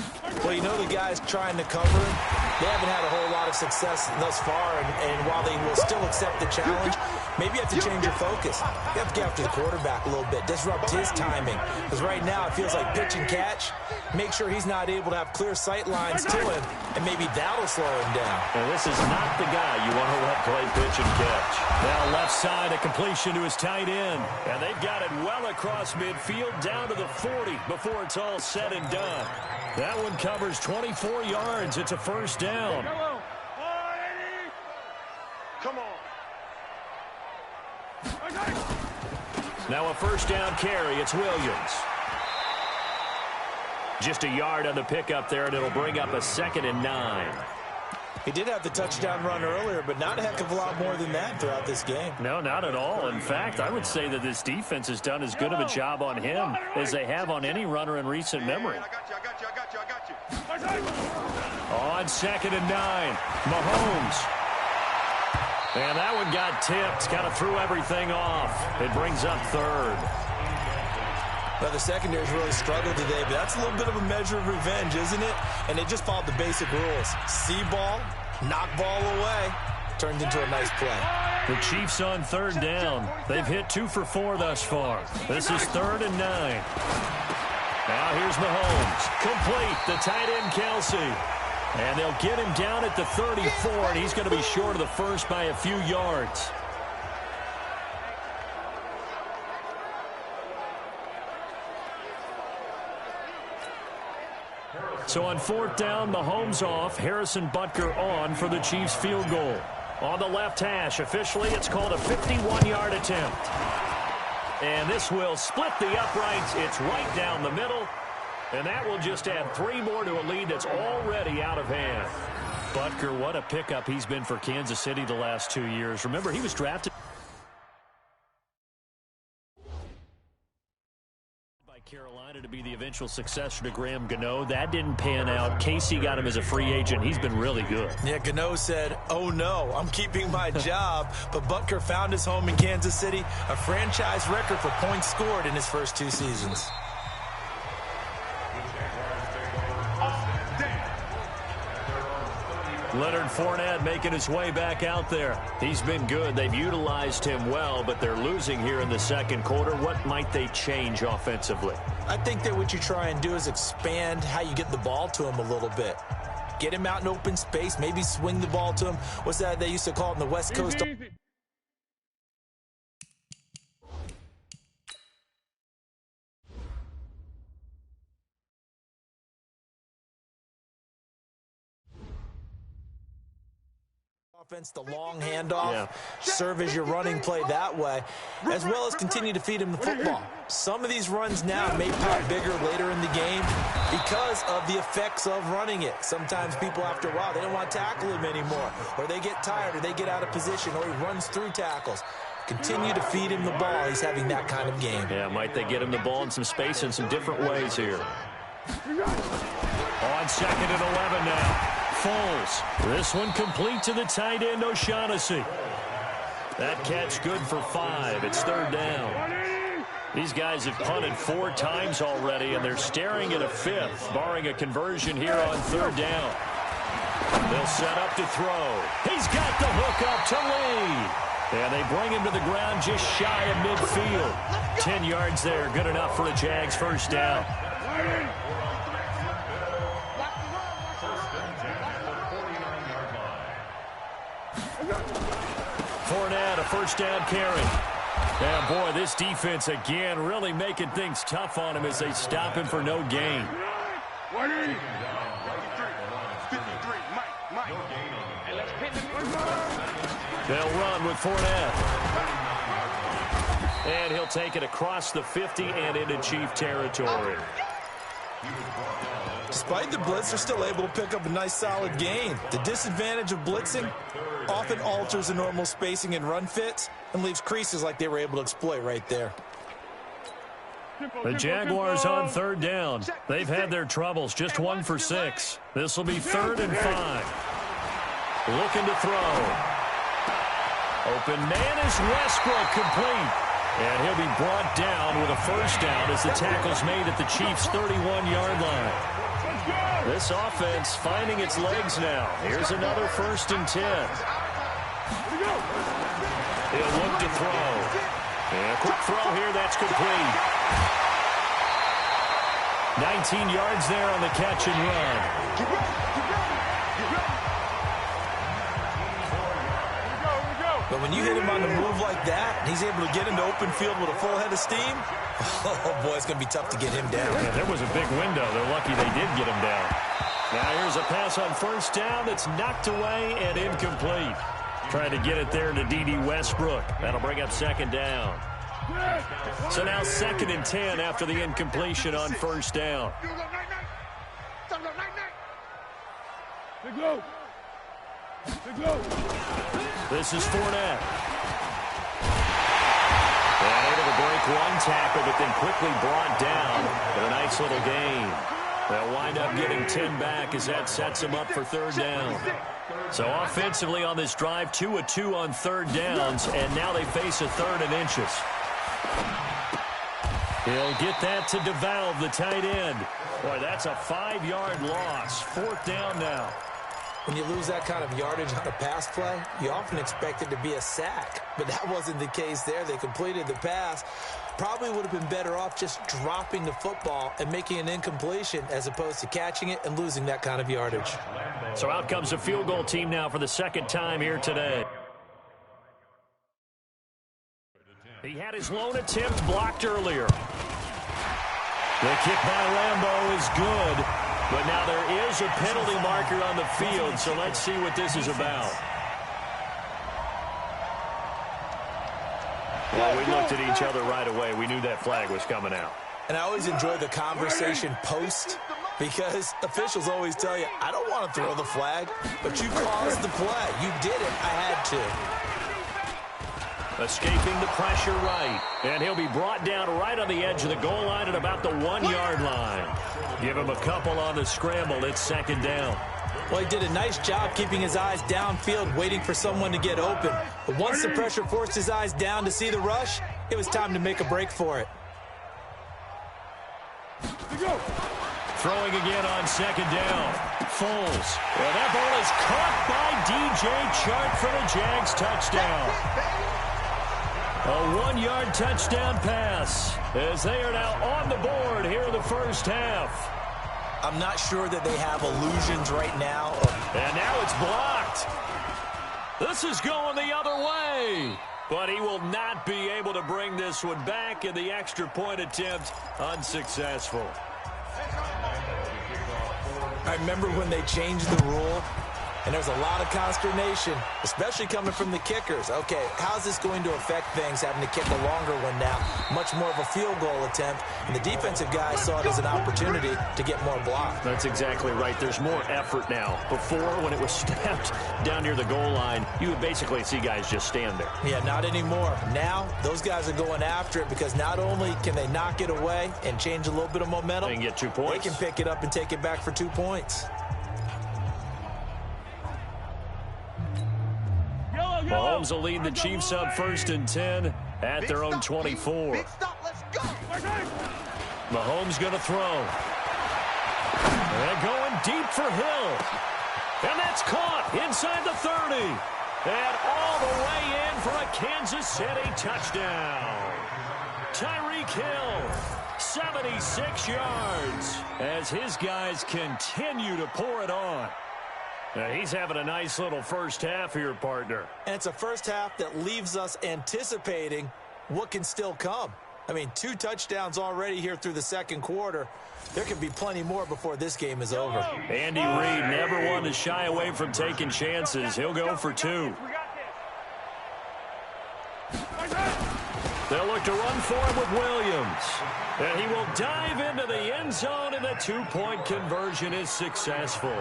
Well, you know the guys trying to cover him, they haven't had a whole lot of success thus far, and while they will still accept the challenge, maybe you have to change your focus. You have to get after the quarterback a little bit, disrupt his timing, because right now it feels like pitch and catch. Make sure he's not able to have clear sight lines to him, and maybe that'll slow him down. And this is not the guy you want to let play pitch and catch. Now left side, a completion to his tight end. And they've got it well across midfield down to the 40 before it's all said and done. That one covers 24 yards. It's a first down. Come on. Now a first down carry. It's Williams. Just a yard on the pickup there, and it'll bring up a 2nd and 9. He did have the touchdown run earlier, but not a heck of a lot more than that throughout this game. No, not at all. In fact, I would say that this defense has done as good of a job on him as they have on any runner in recent memory. I got you. On 2nd and 9, Mahomes. And that one got tipped, kind of threw everything off. It brings up 3rd. Well, the secondary's really struggled today, but that's a little bit of a measure of revenge, isn't it? And they just followed the basic rules. See ball, knock ball away. Turned into a nice play. The Chiefs on 3rd down. They've hit 2 for 4 thus far. This is 3rd and 9. Now here's Mahomes. Complete. The tight end, Kelsey. And they'll get him down at the 34, and he's going to be short of the first by a few yards. So on 4th down, Mahomes off, Harrison Butker on for the Chiefs field goal. On the left hash, officially it's called a 51-yard attempt. And this will split the uprights. It's right down the middle. And that will just add 3 more to a lead that's already out of hand. Butker, what a pickup he's been for Kansas City the last 2 years. Remember, he was drafted Carolina to be the eventual successor to Graham Gano. That didn't pan out. Casey got him as a free agent. He's been really good. Yeah, Gano said, oh no, I'm keeping my job. But Butker found his home in Kansas City, a franchise record for points scored in his first 2 seasons. Leonard Fournette making his way back out there. He's been good. They've utilized him well, but they're losing here in the second quarter. What might they change offensively? I think that what you try and do is expand how you get the ball to him a little bit. Get him out in open space, maybe swing the ball to him. What's that they used to call it in the West Coast? Offense, the long handoff, serve as your running play that way, as well as continue to feed him the football. Some of these runs now may pop bigger later in the game because of the effects of running it. Sometimes people, after a while, they don't want to tackle him anymore, or they get tired, or they get out of position, or he runs through tackles. Continue to feed him the ball. He's having that kind of game. Yeah, might they get him the ball in some space in some different ways here. On 2nd and 11 now. Foles. This one complete to the tight end, O'Shaughnessy. That catch good for 5. It's 3rd down. These guys have punted 4 times already, and they're staring at a 5th, barring a conversion here on 3rd down. They'll set up to throw. He's got the hook up to Lee. And they bring him to the ground just shy of midfield. 10 yards there, good enough for a Jags first down. Fournette, a first down carry. And boy, this defense again really making things tough on him as they stop him for no gain. They'll run with Fournette. And he'll take it across the 50 and into Chief territory. Despite the blitz, they're still able to pick up a nice solid gain. The disadvantage of blitzing often alters the normal spacing and run fits and leaves creases like they were able to exploit right there. The Jaguars on 3rd down. They've had their troubles, just 1 for 6. This will be 3rd and 5. looking to throw. Open man is Westbrook, complete. And he'll be brought down with a first down as the tackle's made at the Chiefs' 31-yard line. This offense finding its legs now. Here's another 1st and 10. He'll look to throw. And a quick throw here, that's complete. 19 yards there on the catch and run. But when you hit him on the move like that, and he's able to get into open field with a full head of steam, oh, boy, it's going to be tough to get him down. Yeah, there was a big window. They're lucky they did get him down. Now here's a pass on first down that's knocked away and incomplete. Trying to get it there to D.D. Westbrook. That'll bring up 2nd down. So now 2nd and 10 after the incompletion on first down. This is Fournette. And able to break one tackle, but then quickly brought down. But a nice little gain. They'll wind up getting 10 back as that sets them up for 3rd down. So offensively on this drive, 2 of 2 on 3rd downs, and now they face a 3rd and inches. He'll get that to DeValve, the tight end. Boy, that's a 5-yard loss. 4th down now. When you lose that kind of yardage on a pass play, you often expect it to be a sack. But that wasn't the case there. They completed the pass. Probably would have been better off just dropping the football and making an incompletion as opposed to catching it and losing that kind of yardage. So out comes a field goal team now for the 2nd time here today. He had his lone attempt blocked earlier. The kick by Rambo is good. But now there is a penalty marker on the field, so let's see what this is about. Well, we looked at each other right away. We knew that flag was coming out. And I always enjoy the conversation post because officials always tell you, I don't want to throw the flag, but you caused the play. You did it. I had to. Escaping the pressure right. And he'll be brought down right on the edge of the goal line at about the 1-yard line. Give him a couple on the scramble. It's 2nd down. Well, he did a nice job keeping his eyes downfield, waiting for someone to get open. But once the pressure forced his eyes down to see the rush, it was time to make a break for it. Throwing again on 2nd down. Foles. Well, that ball is caught by D.J. Chark for the Jags touchdown. A 1-yard touchdown pass as they are now on the board here in the first half. I'm not sure that they have illusions right now. And now it's blocked. This is going the other way. But he will not be able to bring this one back, and the extra point attempt unsuccessful. I remember when they changed the rule, and there was a lot of consternation, especially coming from the kickers. Okay, how's this going to affect things, having to kick a longer one now? Much more of a field goal attempt, and the defensive guys saw it as an opportunity to get more block. That's exactly right. There's more effort now. Before, when it was snapped down near the goal line, you would basically see guys just stand there. Yeah, not anymore. Now, those guys are going after it because not only can they knock it away and change a little bit of momentum, they can get 2 points. They can pick it up and take it back for 2 points. Mahomes will lead the Chiefs up 1st and 10 at their own 24. Mahomes going to throw. And going deep for Hill. And that's caught inside the 30. And all the way in for a Kansas City touchdown. Tyreek Hill, 76 yards, as his guys continue to pour it on. He's having a nice little first half here, partner. And it's a first half that leaves us anticipating what can still come. I mean, 2 touchdowns already here through the 2nd quarter. There could be plenty more before this game is over. Andy Reid never one to shy away from taking chances. He'll go for 2. They'll look to run for him with Williams. And he will dive into the end zone, and the 2-point conversion is successful.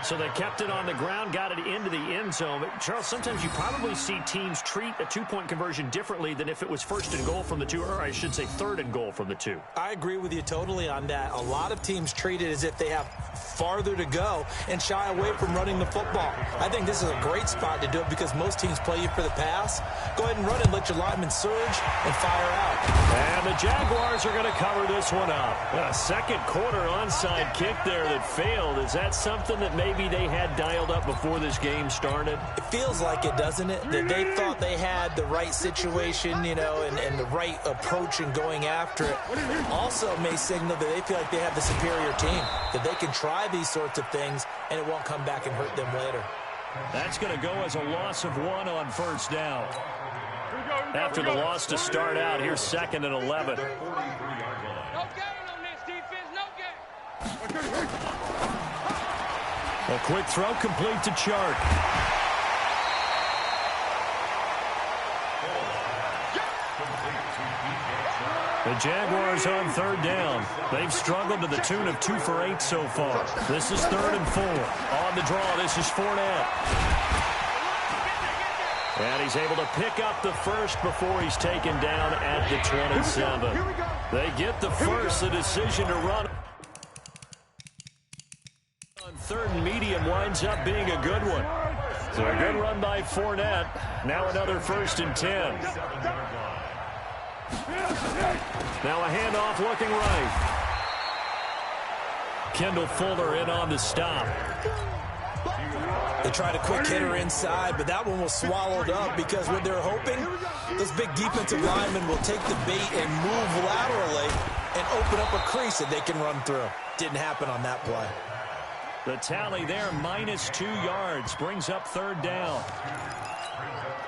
So they kept it on the ground, got it into the end zone. But Charles, sometimes you probably see teams treat a two-point conversion differently than if it was first and goal from the 2, or I should say third and goal from the 2. I agree with you totally on that. A lot of teams treat it as if they have farther to go and shy away from running the football. I think this is a great spot to do it because most teams play you for the pass. Go ahead and run and let your linemen surge and fire out. And the Jaguars are going to cover this one up. A second quarter onside kick there that failed. Is that something that maybe they had dialed up before this game started? It feels like it, doesn't it? That they thought they had the right situation, you know, and the right approach in going after it. Also may signal that they feel like they have the superior team, that they can try these sorts of things and it won't come back and hurt them later. That's going to go as a loss of 1 on first down. After the loss to start out, here's 2nd and 11. No gain on this defense, no gain. A quick throw complete to Chark. The Jaguars on third down. They've struggled to the tune of 2 for 8 so far. This is 3rd and 4. On the draw, this is Fournette. And he's able to pick up the first before he's taken down at the 27. They get the first, the decision to run. On 3rd and medium winds up being a good one. So a good run by Fournette. Now another 1st and 10. Now a handoff looking right. Kendall Fuller in on the stop. They tried a quick hitter inside, but that one was swallowed up because what they're hoping, those big defensive linemen will take the bait and move laterally and open up a crease that they can run through. Didn't happen on that play. The tally there, -2 yards, brings up 3rd down.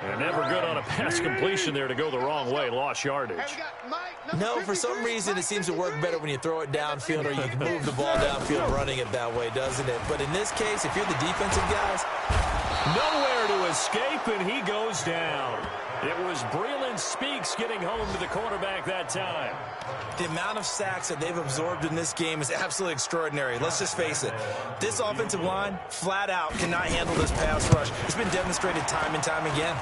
And never good on a pass completion there to go the wrong way. Lost yardage. No, for some reason it seems to work better when you throw it downfield or you can move the ball downfield running it that way, doesn't it? But in this case, if you're the defensive guys, nowhere to escape, and he goes down. It was Breeland Speaks getting home to the quarterback that time. The amount of sacks that they've absorbed in this game is absolutely extraordinary. Let's just face it. This offensive line, flat out, cannot handle this pass rush. It's been demonstrated time and time again.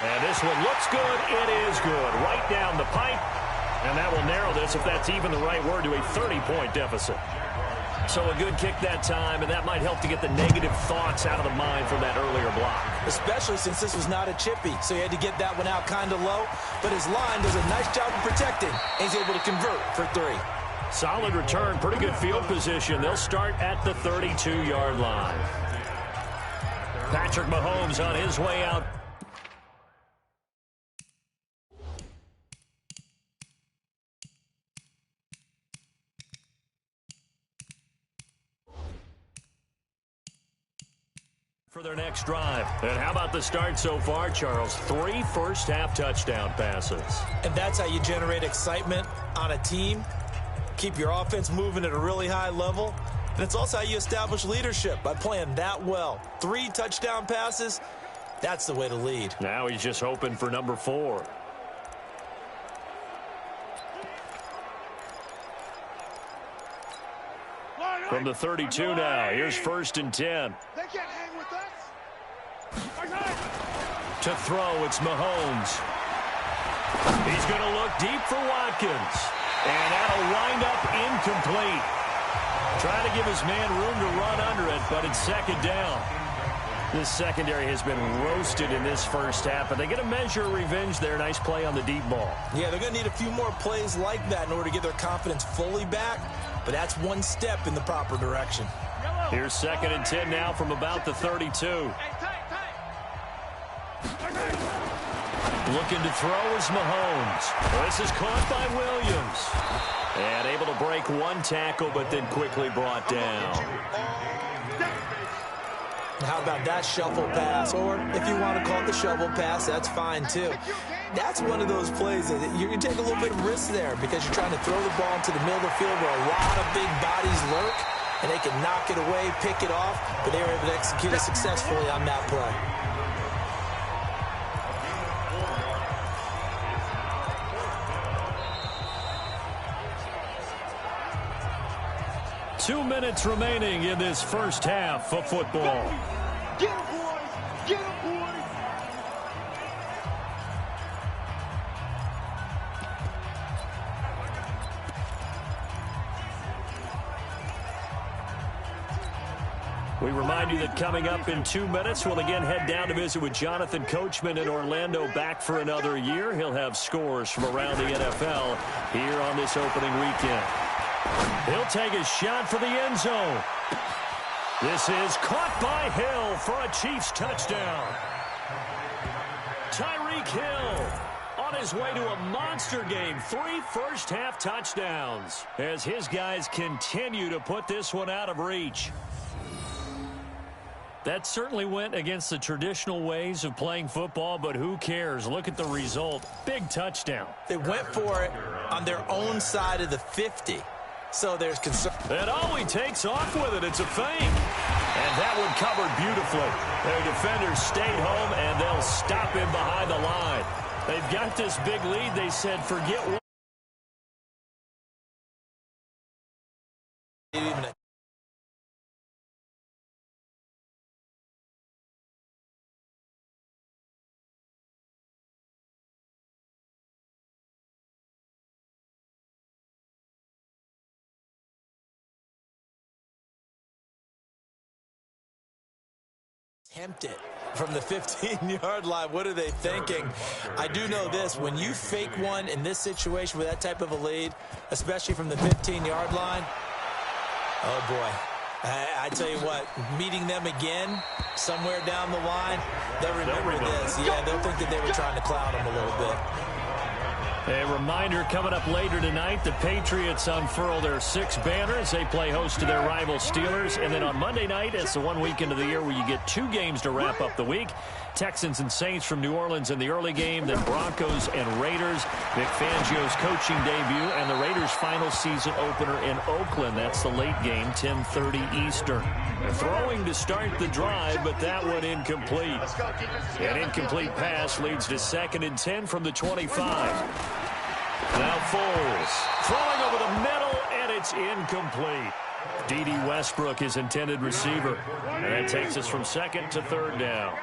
And this one looks good. It is good. Right down the pipe. And that will narrow this, if that's even the right word, to a 30-point deficit. So a good kick that time, and that might help to get the negative thoughts out of the mind from that earlier block. Especially since this was not a chippy, so he had to get that one out kind of low. But his line does a nice job of protecting, and he's able to convert for 3. Solid return, pretty good field position. They'll start at the 32-yard line. Patrick Mahomes on his way out. For their next drive. And how about the start so far, Charles? 3 first-half touchdown passes. And that's how you generate excitement on a team. Keep your offense moving at a really high level. And it's also how you establish leadership by playing that well. 3 touchdown passes, that's the way to lead. Now he's just hoping for number 4. From the 32 now, here's 1st and 10. They can't hang with us. To throw, it's Mahomes. He's going to look deep for Watkins. And that'll wind up incomplete. Trying to give his man room to run under it, but it's 2nd down. This secondary has been roasted in this first half, but they get a measure of revenge there. Nice play on the deep ball. Yeah, they're going to need a few more plays like that in order to get their confidence fully back, but that's one step in the proper direction. Here's 2nd and 10 now from about the 32. Looking to throw is Mahomes. This is caught by Williams. And able to break 1 tackle, but then quickly brought down. How about that shuffle pass? Or if you want to call it the shovel pass, that's fine too. That's one of those plays that you can take a little bit of risk there because you're trying to throw the ball into the middle of the field where a lot of big bodies lurk, and they can knock it away, pick it off, but they were able to execute it successfully on that play. 2 minutes remaining in this first half of football. Get him, boys! Get him, boys! We remind you that coming up in 2 minutes, we'll again head down to visit with Jonathan Coachman in Orlando, back for another year. He'll have scores from around the NFL here on this opening weekend. He'll take a shot for the end zone. This is caught by Hill for a Chiefs touchdown. Tyreek Hill on his way to a monster game. 3 first-half touchdowns as his guys continue to put this one out of reach. That certainly went against the traditional ways of playing football, but who cares? Look at the result. Big touchdown. They went for it on their own side of the 50. So there's concern. And he takes off with it. It's a fake. And that one covered beautifully. Their defenders stayed home, and they'll stop him behind the line. They've got this big lead. They said, forget what. Attempt it from the 15-yard line. What are they thinking? I do know this. When you fake one in this situation with that type of a lead, especially from the 15-yard line, oh, boy. I tell you what, meeting them again somewhere down the line, they'll remember this. Yeah, they'll think that they were trying to clown them a little bit. A reminder coming up later tonight, the Patriots unfurl their 6 banners. They play host to their rival Steelers. And then on Monday night, it's the one weekend of the year where you get 2 games to wrap up the week. Texans and Saints from New Orleans in the early game, then Broncos and Raiders. Vic Fangio's coaching debut and the Raiders' final season opener in Oakland. That's the late game, 10:30 Eastern. Throwing to start the drive, but that one incomplete. An incomplete pass leads to 2nd and 10 from the 25. Now Foles throwing over the middle, and it's incomplete. D.D. Westbrook, his intended receiver. And that takes us from 2nd to 3rd down.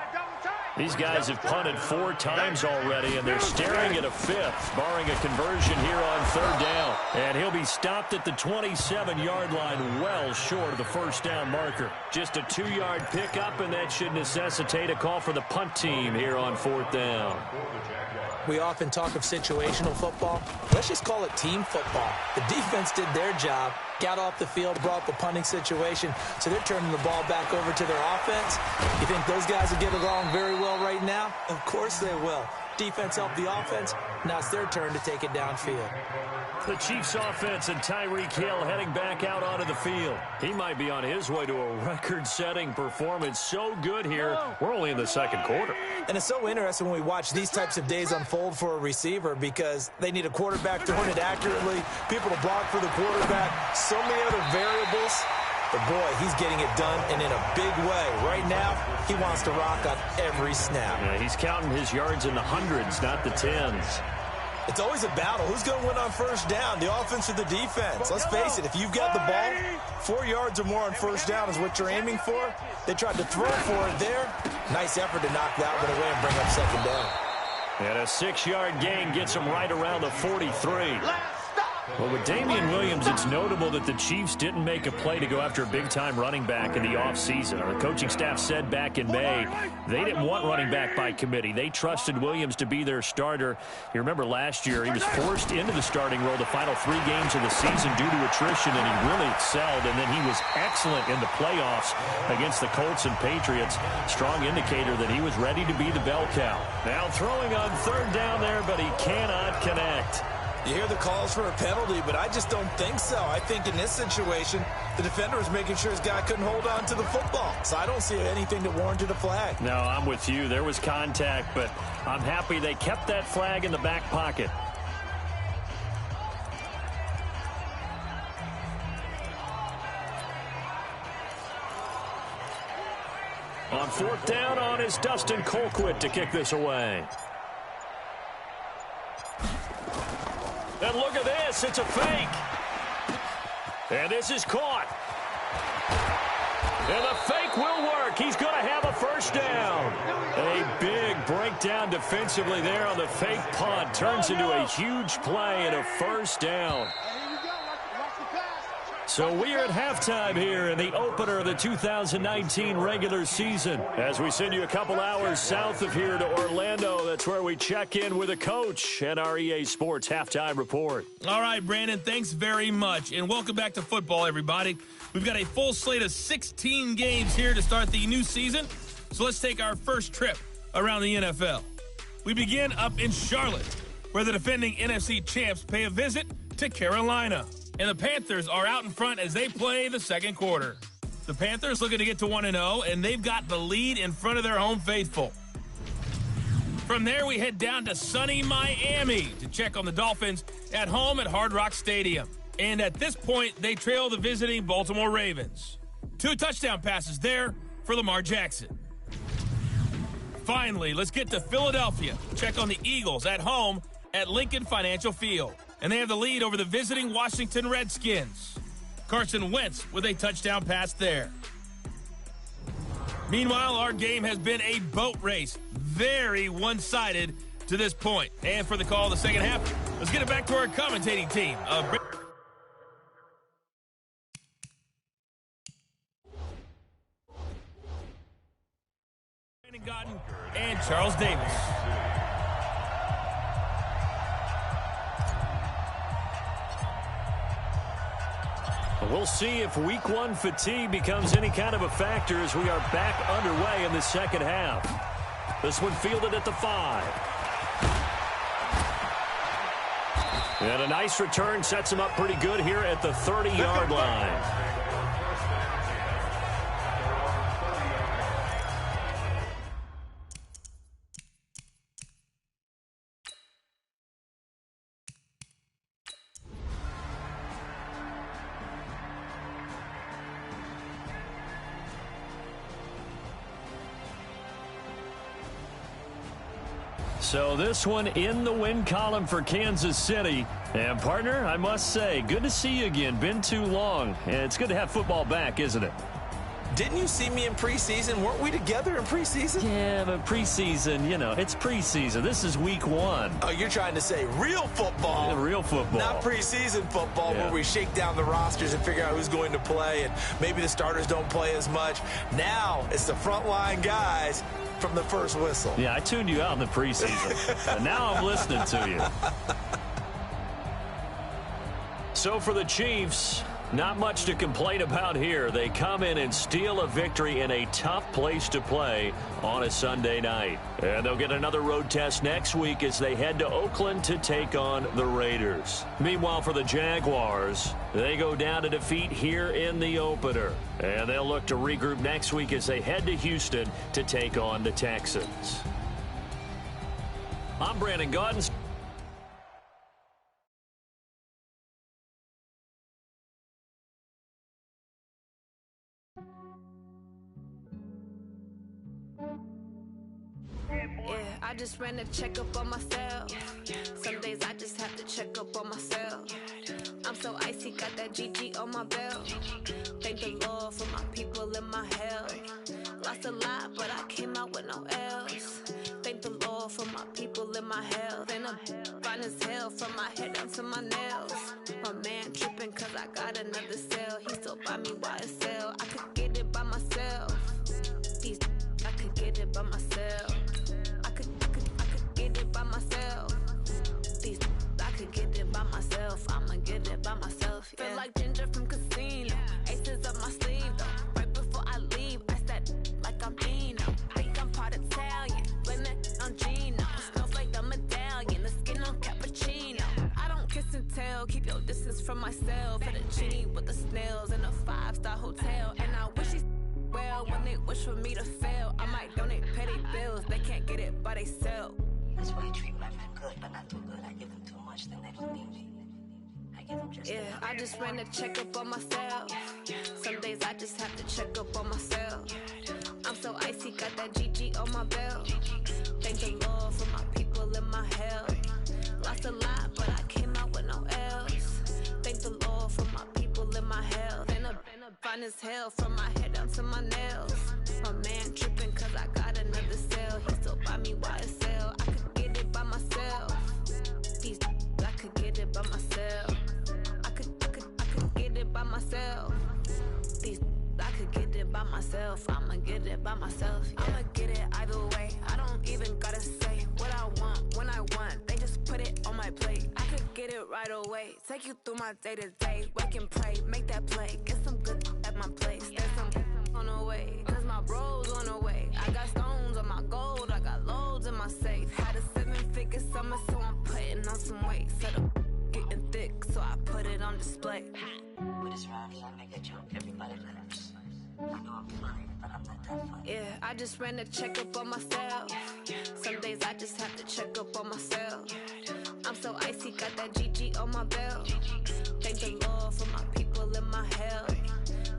These guys have punted 4 times already, and they're staring at a 5th, barring a conversion here on 3rd down. And he'll be stopped at the 27-yard line, well short of the first down marker. Just a 2-yard pickup, and that should necessitate a call for the punt team here on 4th down. We often talk of situational football. Let's just call it team football. The defense did their job, got off the field, brought the punting situation, so they're turning the ball back over to their offense. You think those guys will get along very well right now? Of course they will. Defense helped the offense. Now it's their turn to take it downfield. The Chiefs offense and Tyreek Hill heading back out onto the field. He might be on his way to a record-setting performance. So good here. We're only in the 2nd quarter. And it's so interesting when we watch these types of days unfold for a receiver because they need a quarterback throwing it accurately, people to block for the quarterback, so many other variables. But, boy, he's getting it done, and in a big way. Right now, he wants to rock on every snap. Yeah, he's counting his yards in the hundreds, not the tens. It's always a battle. Who's going to win on first down, the offense or the defense? Let's face it, if you've got the ball, 4 yards or more on first down is what you're aiming for. They tried to throw for it there. Nice effort to knock that one away and bring up 2nd down. And a 6-yard gain gets him right around the 43. Well, with Damian Williams, it's notable that the Chiefs didn't make a play to go after a big-time running back in the offseason. The coaching staff said back in May they didn't want running back by committee. They trusted Williams to be their starter. You remember last year he was forced into the starting role the final 3 games of the season due to attrition, and he really excelled. And then he was excellent in the playoffs against the Colts and Patriots. Strong indicator that he was ready to be the bell cow. Now throwing on 3rd down there, but he cannot connect. You hear the calls for a penalty, but I just don't think so. I think in this situation, the defender was making sure his guy couldn't hold on to the football. So I don't see anything that warranted a flag. No, I'm with you. There was contact, but I'm happy they kept that flag in the back pocket. On 4th down on is Dustin Colquitt to kick this away. And look at this. It's a fake. And this is caught. And the fake will work. He's going to have a first down. A big breakdown defensively there on the fake punt. Turns into a huge play and a first down. So we are at halftime here in the opener of the 2019 regular season. As we send you a couple hours south of here to Orlando, that's where we check in with a coach and our EA Sports halftime report. All right, Brandon, thanks very much. And welcome back to football, everybody. We've got a full slate of 16 games here to start the new season. So let's take our first trip around the NFL. We begin up in Charlotte, where the defending NFC champs pay a visit to Carolina. And the Panthers are out in front as they play the second quarter. The Panthers looking to get to 1-0, and they've got the lead in front of their home faithful. From there, we head down to sunny Miami to check on the Dolphins at home at Hard Rock Stadium. And at this point, they trail the visiting Baltimore Ravens. 2 touchdown passes there for Lamar Jackson. Finally, let's get to Philadelphia. Check on the Eagles at home at Lincoln Financial Field. And they have the lead over the visiting Washington Redskins. Carson Wentz with a touchdown pass there. Meanwhile, our game has been a boat race. Very one-sided to this point. And for the call of the second half, let's get it back to our commentating team. Brandon Godden and Charles Davis. We'll see if week 1 fatigue becomes any kind of a factor as we are back underway in the second half. This one fielded at the 5. And a nice return sets him up pretty good here at the 30-yard line. So this one in the win column for Kansas City. And, partner, I must say, good to see you again. Been too long. It's good to have football back, isn't it? Didn't you see me in preseason? Weren't we together in preseason? Yeah, but preseason, you know, it's preseason. This is week 1. Oh, you're trying to say real football. Yeah, real football. Not preseason football where we shake down the rosters and figure out who's going to play, and maybe the starters don't play as much. Now it's the frontline guys from the first whistle. Yeah, I tuned you out in the preseason. And now I'm listening to you. So for the Chiefs, not much to complain about here. They come in and steal a victory in a tough place to play on a Sunday night. And they'll get another road test next week as they head to Oakland to take on the Raiders. Meanwhile, for the Jaguars, they go down to defeat here in the opener. And they'll look to regroup next week as they head to Houston to take on the Texans. I'm Brandon Godden. I just ran a checkup on myself. Some days I just have to check up on myself. I'm so icy, got that GG on my belt. Thank the Lord for my people and my health. Lost a lot, but I came out with no else. Thank the Lord for my people and my health. And I'm fine as hell from my head down to my nails. My man tripping cause I got another cell. He still buy me YSL. I could get it by myself. I could get it by myself. I could get it by myself. I could get it by myself. I'ma get it by myself. Yeah. Feel like Ginger from Casino. Aces up my sleeve though. Right before I leave, I said like I'm Dino. Think I'm part Italian. Blame it on Gino. Snowflake the medallion. The skin on cappuccino. I don't kiss and tell. Keep your distance from myself. At a genie with the snails in a 5-star hotel. And I wish he's well when they wish for me to fail. I might donate petty bills. They can't get it by they sell. That's why I treat my men good, but not too good. I give them too much, then they don't need me. I give them just enough. I just ran a checkup on myself. Some days I just have to check up on myself. I'm so icy, got that GG on my belt. Thank the Lord for my people and my health. Lost a lot, but I came out with no else. Thank the Lord for my people and my health. And I'm fine as hell from my head down to to my nails. My man tripping cause I got another sale. He still buy me YSL. I could get it by myself. These I could get it by myself. I could get it by myself. These I could get it by myself. I'ma get it by myself. Yeah. I'ma get it either way. I don't even gotta say what I want when I want. They just put it on my plate. I could get it right away. Take you through my day to day. Wake and pray, make that play. Get some good at my place. There's some on the way. Cause my bros on the way. I got stones on my gold. I got loads in my safe. Had a 7-figure summer, so I'm putting on some weight. Set up getting thick, so I put it on display. With this rhyme, I make a joke, everybody laughs. I know I'm funny, but I'm not that funny. Yeah, I just ran a checkup on myself. Some days I just have to check up on myself. I'm so icy, got that GG on my belt. Thank the Lord for my people in my health.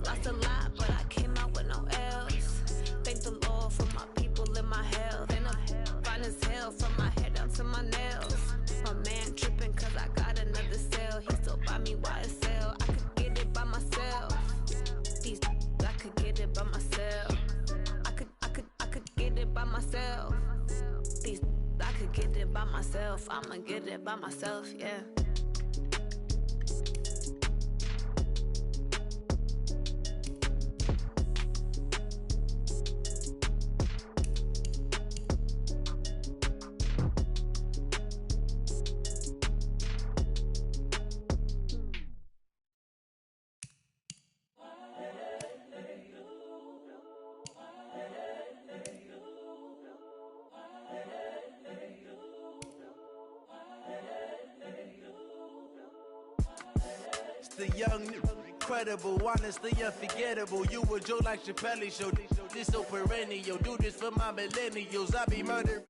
Lost a lot, but I came out with no else. Thank the Lord for my people in my health. And I'm fine as hell from my head down to my nails. My man tripping cause I got another sale. He still buy me YSL. I could get it by myself. These I could get it by myself. I could get it by myself. These I could get it by myself. I'ma get it by myself, yeah. The young, incredible, honestly unforgettable. You a Joe like Chappelle show. This so perennial. Do this for my millennials. I be murdering.